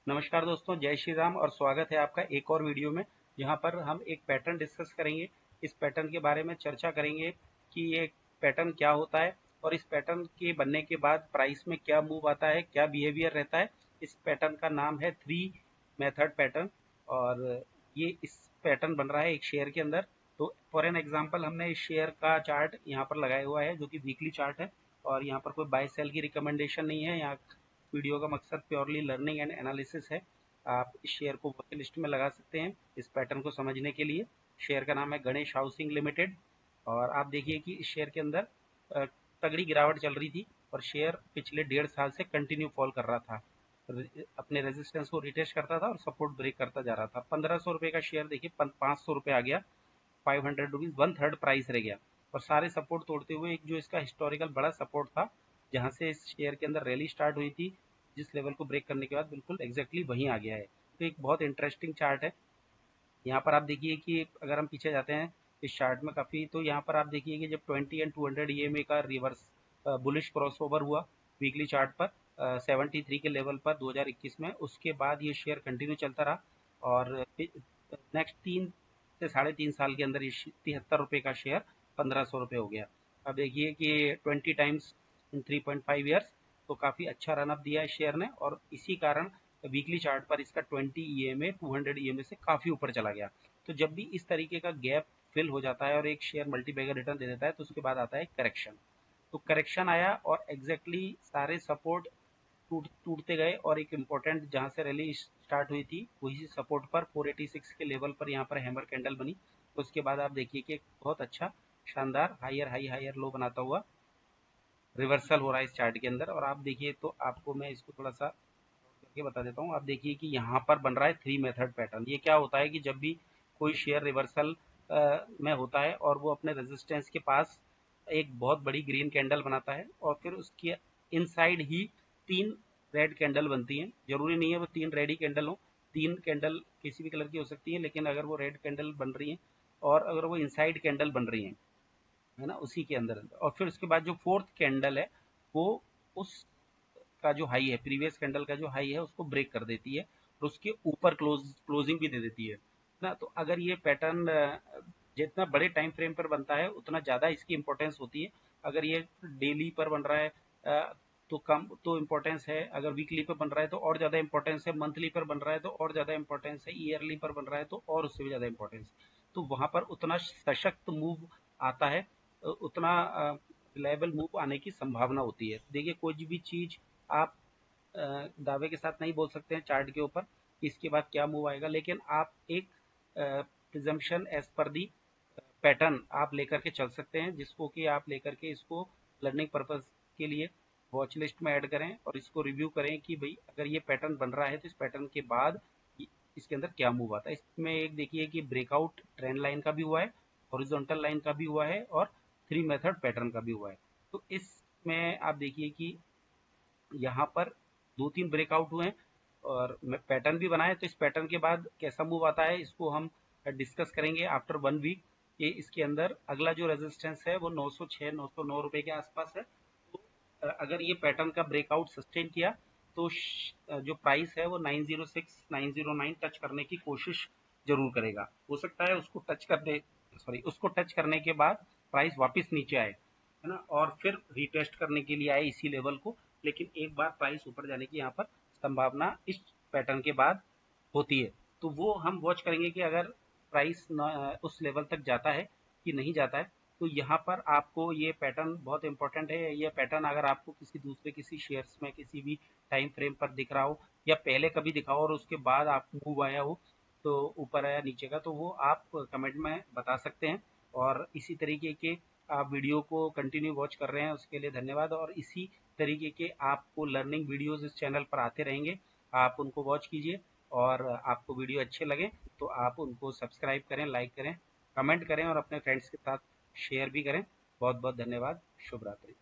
नमस्कार दोस्तों, जय श्री राम और स्वागत है आपका एक और वीडियो में। जहां पर हम एक पैटर्न डिस्कस करेंगे। इस पैटर्न के बारे में चर्चा करेंगे कि ये पैटर्न क्या होता है और इस पैटर्न के बनने के बाद प्राइस में क्या मूव आता है, क्या बिहेवियर रहता है। इस पैटर्न का नाम है थ्री मेथड पैटर्न और ये इस पैटर्न बन रहा है एक शेयर के अंदर। तो फॉर एन एग्जाम्पल हमने इस शेयर का चार्ट यहाँ पर लगाया हुआ है जो कि वीकली चार्ट है और यहाँ पर कोई बाय सेल की रिकमेंडेशन नहीं है। यहाँ वीडियो का मकसद प्योरली लर्निंग एंड एनालिसिस है। आप इस शेयर को वॉच लिस्ट में लगा सकते हैं इस पैटर्न को समझने के लिए। शेयर का नाम है गणेश हाउसिंग लिमिटेड और आप देखिए कि इस शेयर के अंदर तगड़ी गिरावट चल रही थी और शेयर पिछले 1.5 साल से कंटिन्यू फॉल कर रहा था। अपने रेजिस्टेंस को रिटेस्ट करता था और सपोर्ट ब्रेक करता जा रहा था। 1500 रुपये का शेयर देखिए 500 रुपये आ गया, 500 रुपीज, 1/3 प्राइस रह गया और सारे सपोर्ट तोड़ते हुए एक जो इसका हिस्टोरिकल बड़ा सपोर्ट था जहां से इस शेयर के अंदर रैली स्टार्ट हुई थी, जिस लेवल को ब्रेक करने के बाद बिल्कुल एग्जैक्टली वहीं आ गया है। तो एक बहुत इंटरेस्टिंग चार्ट है। यहाँ पर आप देखिए कि अगर हम पीछे जाते हैं इस चार्ट में काफ़ी, तो यहाँ पर आप देखिए कि जब 20 एंड 200 ईएमए का रिवर्स बुलिश क्रॉसओवर हुआ वीकली चार्ट पर 73 के लेवल पर 2021 में, उसके बाद ये शेयर कंटिन्यू चलता रहा और नेक्स्ट 3 से 3.5 साल के अंदर ये 73 रुपये का शेयर 1500 रुपये हो गया। अब देखिए कि 20 टाइम्स इन 3.5 ईयर्स, तो काफ़ी अच्छा रनअप दिया है शेयर ने और इसी कारण वीकली चार्ट पर इसका 20 ईएमए 200 ईएमए से काफ़ी ऊपर चला गया। तो जब भी इस तरीके का गैप फिल हो जाता है और एक शेयर मल्टीबैगर रिटर्न दे देता है तो उसके बाद आता है करेक्शन। तो करेक्शन आया और एग्जैक्टली सारे सपोर्ट टूटते गए और एक इम्पोर्टेंट जहां से रैली स्टार्ट हुई थी वही सपोर्ट पर 486 के लेवल पर यहाँ पर हैमर कैंडल बनी। तो उसके बाद आप देखिए कि एक बहुत अच्छा शानदार हायर हाई हायर लो बनाता हुआ रिवर्सल हो रहा है इस चार्ट के अंदर। और आप देखिए तो आपको मैं इसको थोड़ा सा करके बता देता हूँ। आप देखिए कि यहाँ पर बन रहा है थ्री मेथड पैटर्न। ये क्या होता है कि जब भी कोई शेयर रिवर्सल में होता है और वो अपने रेजिस्टेंस के पास एक बहुत बड़ी ग्रीन कैंडल बनाता है और फिर उसके इनसाइड ही 3 रेड कैंडल बनती हैं। जरूरी नहीं है वो 3 रेड ही कैंडल हो, 3 कैंडल किसी भी कलर की हो सकती है, लेकिन अगर वो रेड कैंडल बन रही है और अगर वो इनसाइड कैंडल बन रही है ना उसी के अंदर और फिर उसके बाद जो फोर्थ कैंडल है वो उस का जो हाई है, प्रीवियस कैंडल का जो हाई है उसको ब्रेक कर देती है और उसके ऊपर क्लोजिंग भी दे देती है ना। तो अगर ये पैटर्न जितना बड़े टाइम फ्रेम पर बनता है उतना ज़्यादा इसकी इंपॉर्टेंस होती है। अगर ये डेली पर बन रहा है तो कम तो इम्पोर्टेंस है, अगर वीकली पर बन रहा है तो और ज़्यादा इंपॉर्टेंस है, मंथली पर बन रहा है तो और ज़्यादा इंपॉर्टेंस है, ईयरली पर बन रहा है तो और उससे भी ज़्यादा इंपॉर्टेंस। तो वहाँ पर उतना सशक्त मूव आता है, उतना रिलायबल मूव आने की संभावना होती है। देखिए कोई भी चीज़ आप दावे के साथ नहीं बोल सकते हैं चार्ट के ऊपर कि इसके बाद क्या मूव आएगा, लेकिन आप एक presumption as per the pattern आप लेकर के चल सकते हैं, जिसको कि आप लेकर के इसको लर्निंग पर्पज के लिए वॉच लिस्ट में ऐड करें और इसको रिव्यू करें कि भाई अगर ये पैटर्न बन रहा है तो इस पैटर्न के बाद इसके अंदर क्या मूव आता है। इसमें एक देखिए कि ब्रेकआउट ट्रेंड लाइन का भी हुआ है, हॉरिजॉन्टल लाइन का भी हुआ है और थ्री मेथड पैटर्न का भी हुआ है। तो इसमें आप देखिए कि यहाँ पर 2-3 ब्रेकआउट हुए हैं और पैटर्न भी बना है। तो इस पैटर्न के बाद कैसा मूव आता है इसको हम डिस्कस करेंगे आफ्टर 1 वीक। ये इसके अंदर अगला जो रेजिस्टेंस है वो 906 909 रुपए के आसपास है। तो अगर ये पैटर्न का ब्रेकआउट सस्टेन किया तो जो प्राइस है वो 906 909 टच करने की कोशिश जरूर करेगा। हो सकता है उसको टच करने के बाद प्राइस वापस नीचे आए, है ना, और फिर रीटेस्ट करने के लिए आए इसी लेवल को। लेकिन एक बार प्राइस ऊपर जाने की यहाँ पर संभावना इस पैटर्न के बाद होती है। तो वो हम वॉच करेंगे कि अगर प्राइस उस लेवल तक जाता है कि नहीं जाता है। तो यहाँ पर आपको ये पैटर्न बहुत इंपॉर्टेंट है। ये पैटर्न अगर आपको किसी शेयर्स में किसी भी टाइम फ्रेम पर दिख रहा हो या पहले कभी दिखा हो और उसके बाद आप मूव आया हो, तो ऊपर आया नीचे का, तो वो आप कमेंट में बता सकते हैं। और इसी तरीके के आप वीडियो को कंटिन्यू वॉच कर रहे हैं उसके लिए धन्यवाद। और इसी तरीके के आपको लर्निंग वीडियोस इस चैनल पर आते रहेंगे, आप उनको वॉच कीजिए और आपको वीडियो अच्छे लगे तो आप उनको सब्सक्राइब करें, लाइक करें, कमेंट करें और अपने फ्रेंड्स के साथ शेयर भी करें। बहुत बहुत धन्यवाद। शुभ रात्रि।